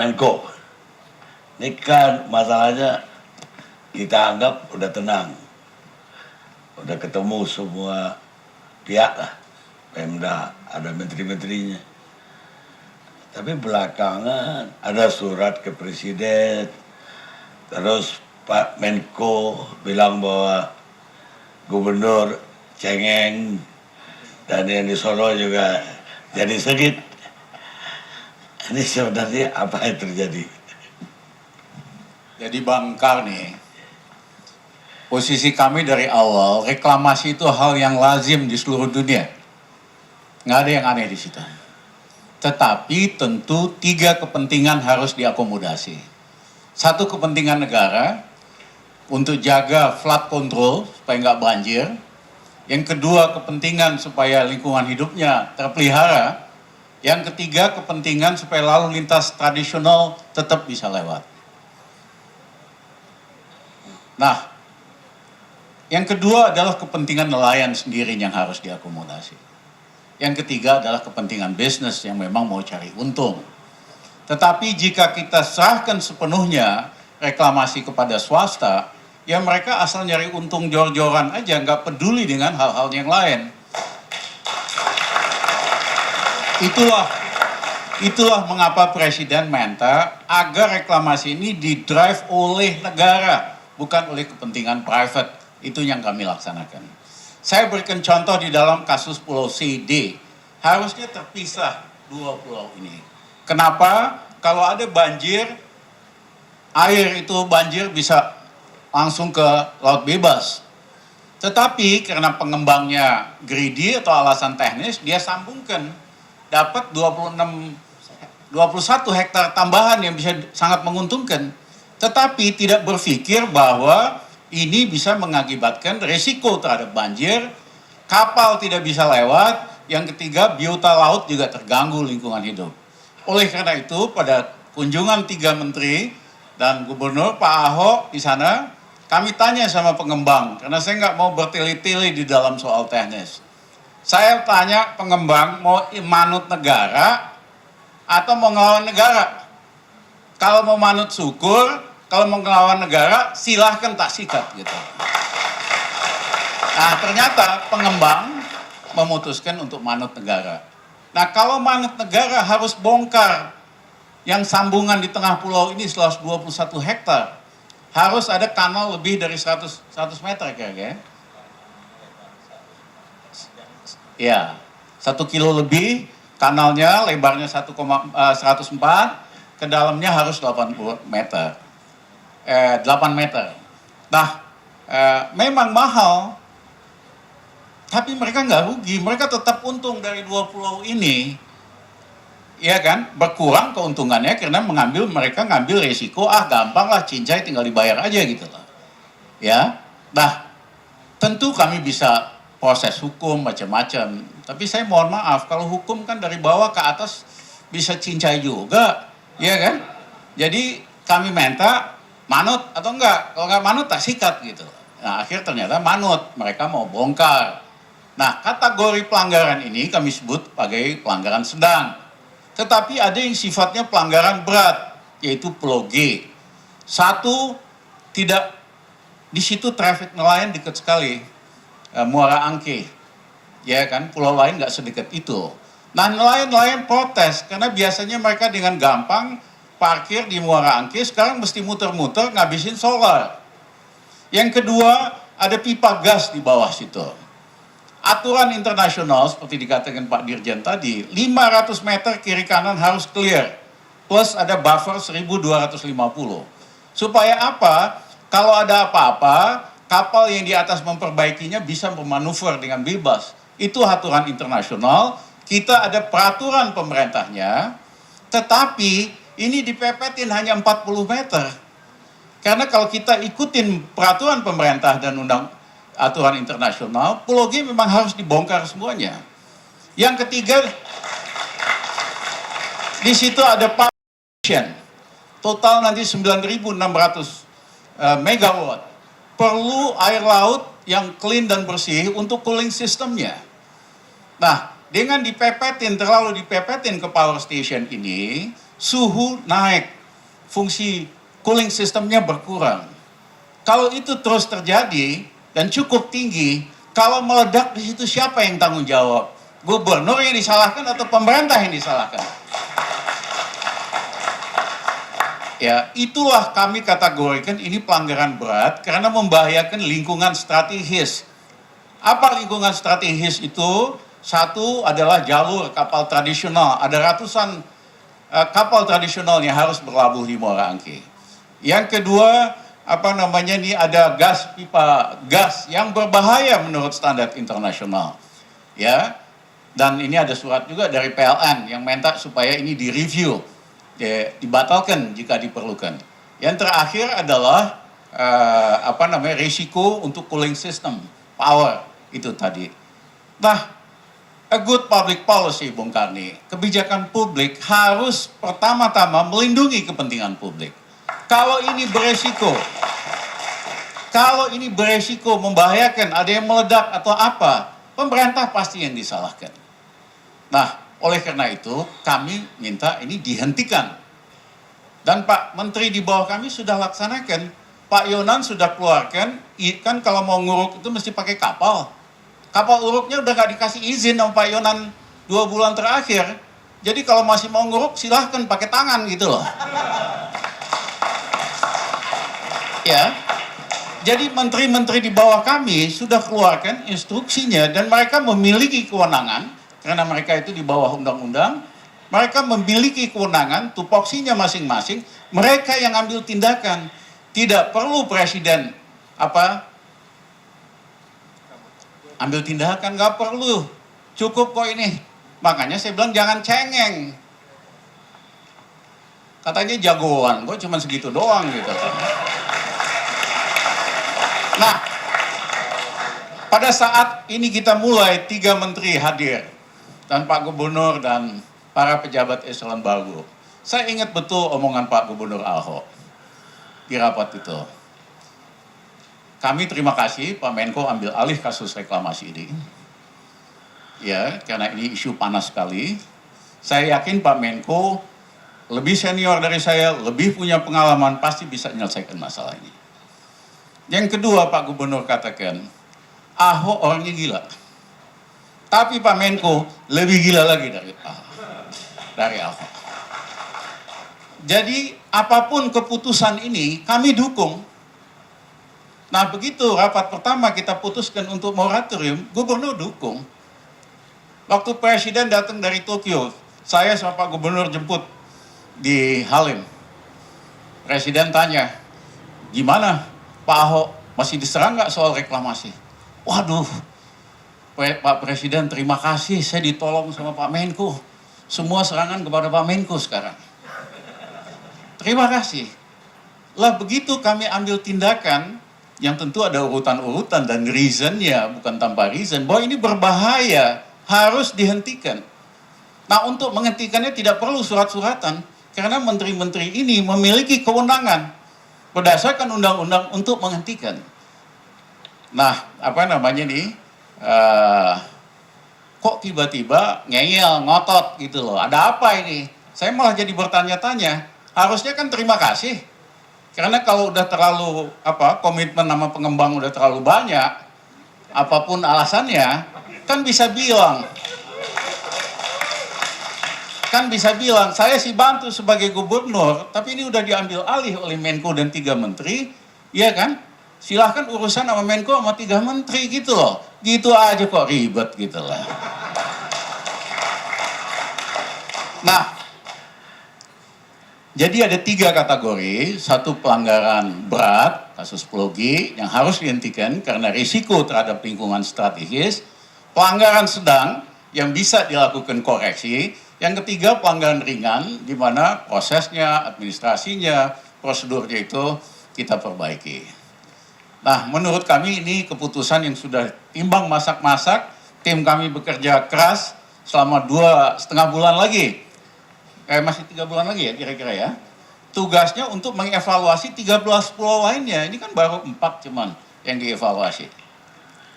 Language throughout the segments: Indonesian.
Menko, ini kan masalahnya kita anggap udah tenang, udah ketemu semua pihak lah, Pemda, ada menteri-menterinya. Tapi belakangan ada surat ke Presiden, terus Pak Menko bilang bahwa Gubernur cengeng dan yang di Solo juga jadi sedikit. Ini sebenarnya apa yang terjadi? Jadi Bang Karni, posisi kami dari awal, reklamasi itu hal yang lazim di seluruh dunia. Nggak ada yang aneh di situ. Tetapi tentu 3 kepentingan harus diakomodasi. Satu, kepentingan negara untuk jaga flood control supaya nggak banjir. Yang kedua, kepentingan supaya lingkungan hidupnya terpelihara. Yang ketiga, kepentingan supaya lalu lintas tradisional tetap bisa lewat. Nah, yang kedua adalah kepentingan nelayan sendiri yang harus diakomodasi. Yang ketiga adalah kepentingan bisnis yang memang mau cari untung. Tetapi jika kita serahkan sepenuhnya reklamasi kepada swasta, ya mereka asal nyari untung jor-joran aja, nggak peduli dengan hal-hal yang lain. Itulah mengapa Presiden minta agar reklamasi ini didrive oleh negara, bukan oleh kepentingan private. Itu yang kami laksanakan. Saya berikan contoh di dalam kasus Pulau CD. Harusnya terpisah 2 pulau ini. Kenapa? Kalau ada banjir, air itu banjir bisa langsung ke laut bebas. Tetapi karena pengembangnya greedy atau alasan teknis, dia sambungkan. Dapat 21 hektar tambahan yang bisa sangat menguntungkan. Tetapi tidak berpikir bahwa ini bisa mengakibatkan risiko terhadap banjir, kapal tidak bisa lewat, yang ketiga biota laut juga terganggu lingkungan hidup. Oleh karena itu pada kunjungan 3 menteri dan gubernur Pak Ahok di sana, kami tanya sama pengembang, karena saya nggak mau bertele-tele di dalam soal teknis. Saya tanya pengembang mau manut negara atau mau ngelawan negara. Kalau mau manut syukur, kalau mau ngelawan negara, silahkan tak sikat gitu. Nah ternyata pengembang memutuskan untuk manut negara. Nah kalau manut negara harus bongkar yang sambungan di tengah pulau ini seluas 21 hektar. Harus ada kanal lebih dari 100 meter kira-kira. Ya, 1 kilo lebih, kanalnya lebarnya 104, ke dalamnya harus 80 meter. 8 meter. Nah, memang mahal, tapi mereka nggak rugi, mereka tetap untung dari 2 pulau ini, ya kan? Berkurang keuntungannya karena mereka ngambil resiko, gampang lah, cincai tinggal dibayar aja gitu lah, ya. Nah, tentu kami bisa proses hukum macam-macam, tapi saya mohon maaf kalau hukum kan dari bawah ke atas bisa cincai juga, ya kan? Jadi kami minta manut atau enggak, kalau enggak manut tak sikat gitu. Nah akhir ternyata manut, mereka mau bongkar. Nah kategori pelanggaran ini kami sebut sebagai pelanggaran sedang. Tetapi ada yang sifatnya pelanggaran berat, yaitu Pulau G. Satu, tidak, di situ traffic nelayan dekat sekali, Muara Angke. Ya kan, pulau lain nggak sedekat itu. Nah nelayan protes, karena biasanya mereka dengan gampang parkir di Muara Angke, sekarang mesti muter-muter ngabisin solar. Yang kedua, ada pipa gas di bawah situ. Aturan internasional seperti dikatakan Pak Dirjen tadi, 500 meter kiri kanan harus clear, plus ada buffer 1250. Supaya apa? Kalau ada apa-apa, kapal yang di atas memperbaikinya bisa bermanuver dengan bebas. Itu aturan internasional, kita ada peraturan pemerintahnya, tetapi ini dipepetin hanya 40 meter. Karena kalau kita ikutin peraturan pemerintah dan aturan internasional, Pulau G memang harus dibongkar semuanya. Yang ketiga, di situ ada power station. Total nanti 9.600 megawatt. Perlu air laut yang clean dan bersih untuk cooling sistemnya. Nah, dengan terlalu dipepetin ke power station ini, suhu naik, fungsi cooling sistemnya berkurang. Kalau itu terus terjadi dan cukup tinggi, kalau meledak di situ siapa yang tanggung jawab? Gubernur yang disalahkan atau pemerintah yang disalahkan? Ya, itulah kami kategorikan ini pelanggaran berat karena membahayakan lingkungan strategis. Apa lingkungan strategis itu? Satu adalah jalur kapal tradisional. Ada ratusan kapal tradisional yang harus berlabuh di Muara Angke. Yang kedua, ini ada pipa gas yang berbahaya menurut standar internasional. Ya. Dan ini ada surat juga dari PLN yang minta supaya ini direview, dibatalkan jika diperlukan. Yang terakhir adalah risiko untuk cooling system, power itu tadi. Nah, a good public policy, Bung Karni, kebijakan publik harus pertama-tama melindungi kepentingan publik. Kalau ini beresiko membahayakan, ada yang meledak atau apa, pemerintah pasti yang disalahkan. Nah, oleh karena itu kami minta ini dihentikan. Dan Pak Menteri di bawah kami sudah laksanakan. Pak Yonan sudah keluarkan, kan kalau mau nguruk itu mesti pakai kapal. Kapal uruknya udah gak dikasih izin sama Pak Yonan 2 bulan terakhir. Jadi kalau masih mau nguruk silahkan pakai tangan gitu loh. Ya. Jadi menteri-menteri di bawah kami sudah keluarkan instruksinya dan mereka memiliki kewenangan. Karena mereka itu di bawah undang-undang, mereka memiliki kewenangan, tupoksinya masing-masing, mereka yang ambil tindakan. Tidak perlu presiden ambil tindakan, nggak perlu. Cukup kok ini. Makanya saya bilang jangan cengeng. Katanya jagoan, kok cuma segitu doang gitu. Nah, pada saat ini kita mulai 3 menteri hadir. Dan Pak Gubernur dan para pejabat eselon baru. Saya ingat betul omongan Pak Gubernur Ahok di rapat itu. Kami terima kasih Pak Menko ambil alih kasus reklamasi ini. Ya, karena ini isu panas sekali. Saya yakin Pak Menko lebih senior dari saya, lebih punya pengalaman, pasti bisa menyelesaikan masalah ini. Yang kedua Pak Gubernur katakan, Ahok orangnya gila. Tapi Pak Menko lebih gila lagi dari Ahok. Jadi apapun keputusan ini kami dukung. Nah begitu rapat pertama kita putuskan untuk moratorium, Gubernur dukung. Waktu Presiden datang dari Tokyo, saya sama Pak Gubernur jemput di Halim. Presiden tanya, gimana Pak Ahok masih diserang nggak soal reklamasi? Waduh, Pak Presiden terima kasih, saya ditolong sama Pak Menko. Semua serangan kepada Pak Menko sekarang. Terima kasih. Lah begitu kami ambil tindakan, yang tentu ada urutan-urutan dan reasonnya, bukan tanpa reason, bahwa ini berbahaya, harus dihentikan. Nah untuk menghentikannya tidak perlu surat-suratan, karena menteri-menteri ini memiliki kewenangan berdasarkan undang-undang untuk menghentikan. Nah kok tiba-tiba ngeyel, ngotot gitu loh. Ada apa ini? Saya malah jadi bertanya-tanya. Harusnya kan terima kasih. Karena kalau udah terlalu komitmen sama pengembang udah terlalu banyak, apapun alasannya, kan bisa bilang. Saya sih bantu sebagai gubernur, tapi ini udah diambil alih oleh Menko dan 3 menteri, ya kan? Silahkan urusan sama Menko sama 3 menteri gitu loh. Gitu aja kok ribet gitu lah. Nah, jadi ada 3 kategori. Satu pelanggaran berat, kasus Pulau G yang harus dihentikan karena risiko terhadap lingkungan strategis. Pelanggaran sedang yang bisa dilakukan koreksi. Yang ketiga pelanggaran ringan di mana prosesnya, administrasinya, prosedurnya itu kita perbaiki. Nah, menurut kami ini keputusan yang sudah timbang masak-masak. Tim kami bekerja keras selama 2,5 bulan lagi. Masih 3 bulan lagi ya kira-kira ya. Tugasnya untuk mengevaluasi 13 pulau lainnya. Ini kan baru 4 cuman yang dievaluasi.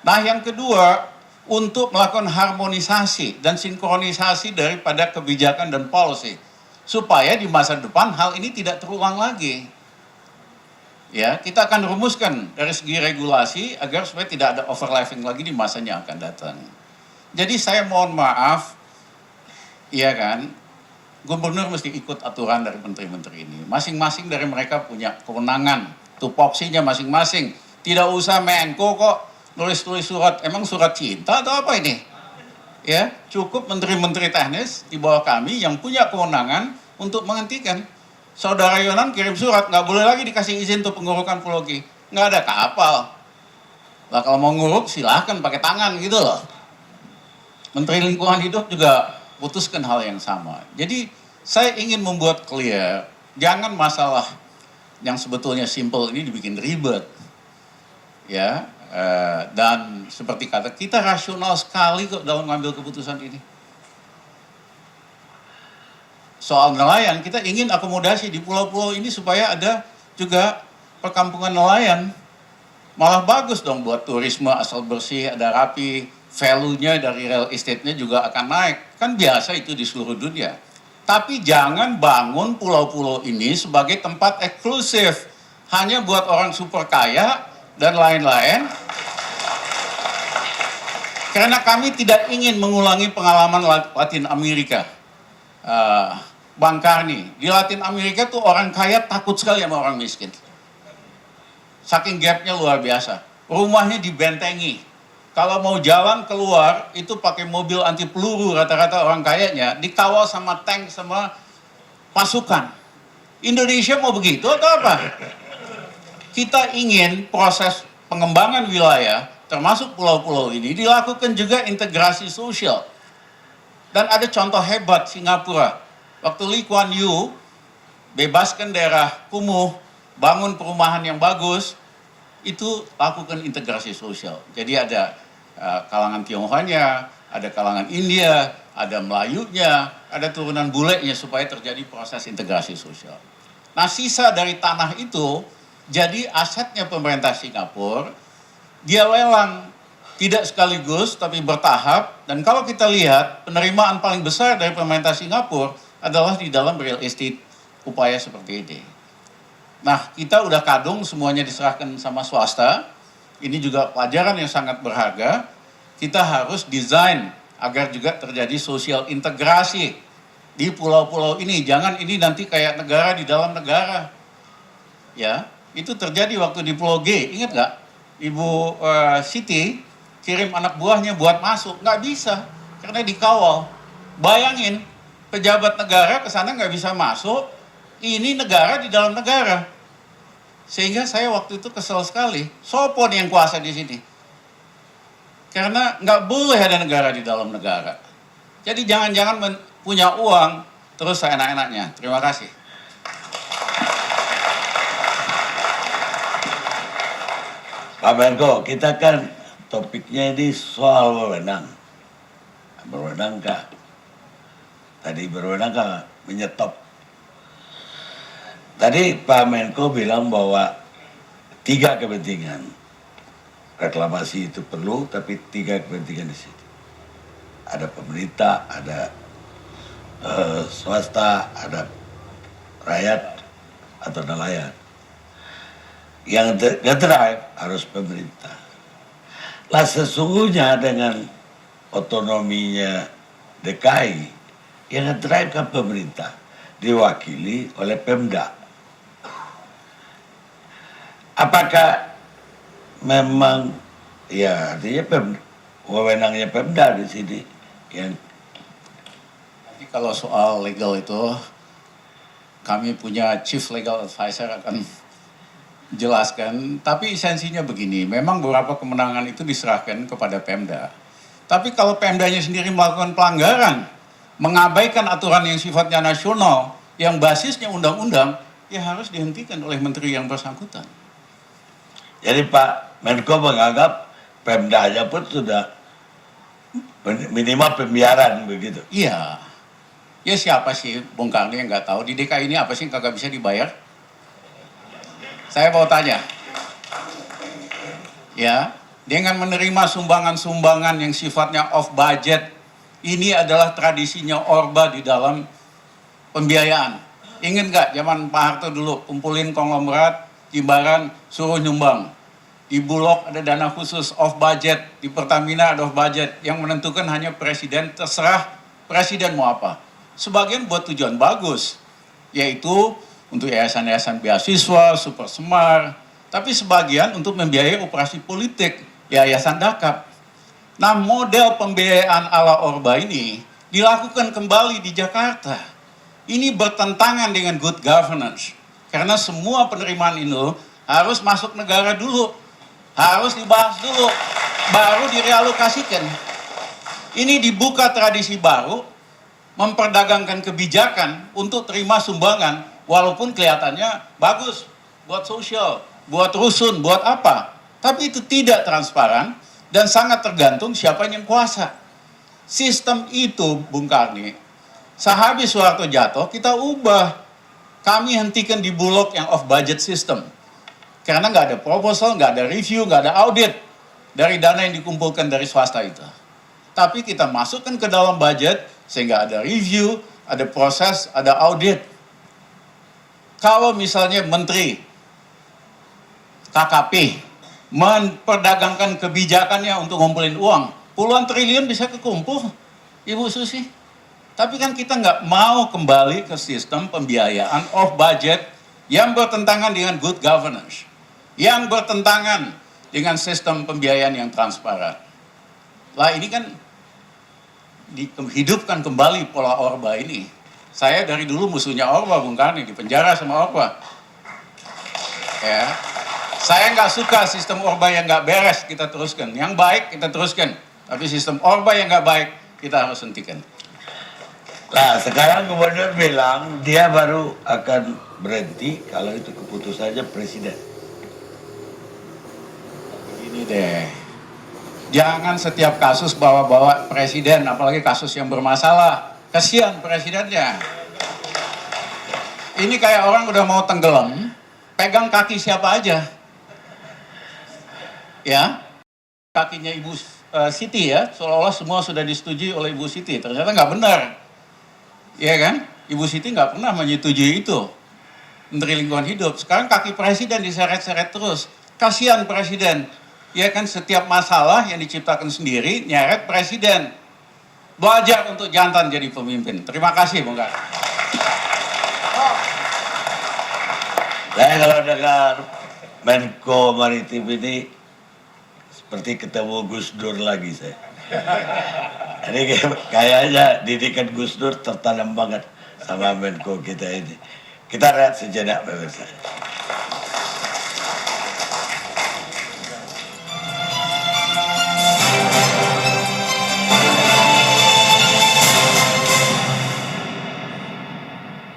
Nah, yang kedua, untuk melakukan harmonisasi dan sinkronisasi daripada kebijakan dan policy. supaya di masa depan hal ini tidak terulang lagi. Ya, kita akan rumuskan dari segi regulasi agar supaya tidak ada overlapping lagi di masanya akan datang. Jadi saya mohon maaf, iya kan, gubernur mesti ikut aturan dari menteri-menteri ini. Masing-masing dari mereka punya kewenangan, tupoksinya masing-masing. Tidak usah Menko kok nulis-nulis surat, emang surat cinta atau apa ini? Ya, cukup menteri-menteri teknis di bawah kami yang punya kewenangan untuk menghentikan. Saudara Yonan kirim surat, nggak boleh lagi dikasih izin untuk pengurukan Pulau G. Nggak ada kapal. Nah, kalau mau nguruk silahkan pakai tangan gitu loh. Menteri Lingkungan Hidup juga putuskan hal yang sama. Jadi saya ingin membuat clear, jangan masalah yang sebetulnya simple ini dibikin ribet. Ya, dan seperti kata kita rasional sekali kok dalam mengambil keputusan ini. Soal nelayan, kita ingin akomodasi di pulau-pulau ini supaya ada juga perkampungan nelayan. Malah bagus dong buat turisme asal bersih, ada rapi, value-nya dari real estate-nya juga akan naik. Kan biasa itu di seluruh dunia. Tapi jangan bangun pulau-pulau ini sebagai tempat eksklusif. Hanya buat orang super kaya dan lain-lain. Karena kami tidak ingin mengulangi pengalaman Latin Amerika. Bang Karni, di Latin Amerika tuh orang kaya takut sekali sama orang miskin. Saking gapnya luar biasa. Rumahnya dibentengi. Kalau mau jalan keluar, itu pakai mobil anti peluru rata-rata orang kayanya, dikawal sama tank sama pasukan. Indonesia mau begitu atau apa? Kita ingin proses pengembangan wilayah, termasuk pulau-pulau ini, dilakukan juga integrasi sosial. Dan ada contoh hebat Singapura. Waktu Lee Kuan Yew bebaskan daerah kumuh, bangun perumahan yang bagus, itu lakukan integrasi sosial. Jadi ada kalangan Tionghoanya, ada kalangan India, ada Melayunya, ada turunan bulenya supaya terjadi proses integrasi sosial. Nah, sisa dari tanah itu jadi asetnya pemerintah Singapura, dia lelang, tidak sekaligus tapi bertahap, dan kalau kita lihat penerimaan paling besar dari pemerintah Singapura adalah di dalam real estate upaya seperti ini. Nah, kita udah kadung semuanya diserahkan sama swasta. Ini juga pelajaran yang sangat berharga. Kita harus desain agar juga terjadi sosial integrasi di pulau-pulau ini. Jangan ini nanti kayak negara di dalam negara. Ya, itu terjadi waktu di Pulau G. Ingat nggak? Ibu Siti kirim anak buahnya buat masuk. Nggak bisa, karena dikawal. Bayangin, pejabat negara ke sana nggak bisa masuk. Ini negara di dalam negara. Sehingga saya waktu itu kesel sekali. Sopo nih yang kuasa di sini? Karena nggak boleh ada negara di dalam negara. Jadi jangan-jangan punya uang terus seenak-enaknya. Terima kasih. Pak Menko, kita kan topiknya ini soal wewenang. Berwenang kah? Tadi berwenang kah menyetop? Tadi Pak Menko bilang bahwa 3 kepentingan. Reklamasi itu perlu, tapi 3 kepentingan di situ. Ada pemerintah, ada swasta, ada rakyat atau nelayan. Yang drive harus pemerintah. Lah sesungguhnya dengan otonominya DKI, yang drive kan pemerintah, diwakili oleh Pemda. Apakah memang ya artinya wewenangnya Pemda di sini yang Nanti kalau soal legal itu kami punya chief legal advisor akan jelaskan, tapi esensinya begini, memang beberapa kemenangan itu diserahkan kepada Pemda. Tapi kalau Pemdanya sendiri melakukan pelanggaran, mengabaikan aturan yang sifatnya nasional, yang basisnya undang-undang, ya harus dihentikan oleh menteri yang bersangkutan. jadi Pak Menko menganggap Pemdanya pun sudah minimal pembiaran begitu. Iya. Ya siapa sih Bung Karni yang nggak tahu di DKI ini apa sih yang kagak bisa dibayar? Saya mau tanya. Ya, dengan menerima sumbangan-sumbangan yang sifatnya off budget, ini adalah tradisinya Orba di dalam pembiayaan. Ingat nggak zaman Pak Harto dulu kumpulin konglomerat, Jimbaran, suruh nyumbang. Di Bulog ada dana khusus off budget, di Pertamina ada off budget. Yang menentukan hanya presiden, terserah presiden mau apa. Sebagian buat tujuan bagus, yaitu untuk yayasan-yayasan beasiswa, super semar. Tapi sebagian untuk membiayai operasi politik, yayasan dakap. Nah, model pembiayaan ala Orba ini dilakukan kembali di Jakarta. Ini bertentangan dengan good governance. Karena semua penerimaan itu harus masuk negara dulu. Harus dibahas dulu. Baru direalokasikan. Ini dibuka tradisi baru, memperdagangkan kebijakan untuk terima sumbangan. Walaupun kelihatannya bagus. Buat sosial, buat rusun, buat apa. Tapi itu tidak transparan dan sangat tergantung siapa yang kuasa. Sistem itu, Bung Karni, sehabis Soeharto jatuh, kita ubah. Kami hentikan di Bulog yang off budget system. Karena nggak ada proposal, nggak ada review, nggak ada audit dari dana yang dikumpulkan dari swasta itu. Tapi kita masukkan ke dalam budget sehingga ada review, ada proses, ada audit. Kalau misalnya menteri KKP memperdagangkan kebijakannya untuk ngumpulin uang, puluhan triliun bisa kekumpul, Ibu Susi. Tapi kan kita nggak mau kembali ke sistem pembiayaan off budget yang bertentangan dengan good governance, yang bertentangan dengan sistem pembiayaan yang transparan. Lah ini kan dihidupkan kembali pola Orba ini. Saya dari dulu musuhnya Orba, Bung Karni, di penjara sama Orba. Ya, saya nggak suka sistem Orba yang nggak beres, kita teruskan. Yang baik kita teruskan, tapi sistem Orba yang nggak baik kita harus hentikan. Nah, sekarang gubernur bilang dia baru akan berhenti kalau itu keputusannya presiden. Ini deh, jangan setiap kasus bawa-bawa presiden, apalagi kasus yang bermasalah. Kasihan presidennya. Ini kayak orang udah mau tenggelam, pegang kaki siapa aja. Ya, kakinya Ibu Siti ya, seolah-olah semua sudah disetujui oleh Ibu Siti. Ternyata nggak benar. Iya kan? Ibu Siti nggak pernah menyetujui itu. Menteri Lingkungan Hidup. Sekarang kaki presiden diseret-seret terus. Kasihan presiden. Ya kan, setiap masalah yang diciptakan sendiri, nyeret presiden. Belajar untuk jantan jadi pemimpin. Terima kasih, Bung Kar. Saya kalau dengar Menko Maritim ini seperti ketemu Gus Dur lagi saya. Ini kayaknya didikan Gus Dur tertanam banget sama Menko kita ini. Kita lihat sejenak pemirsa.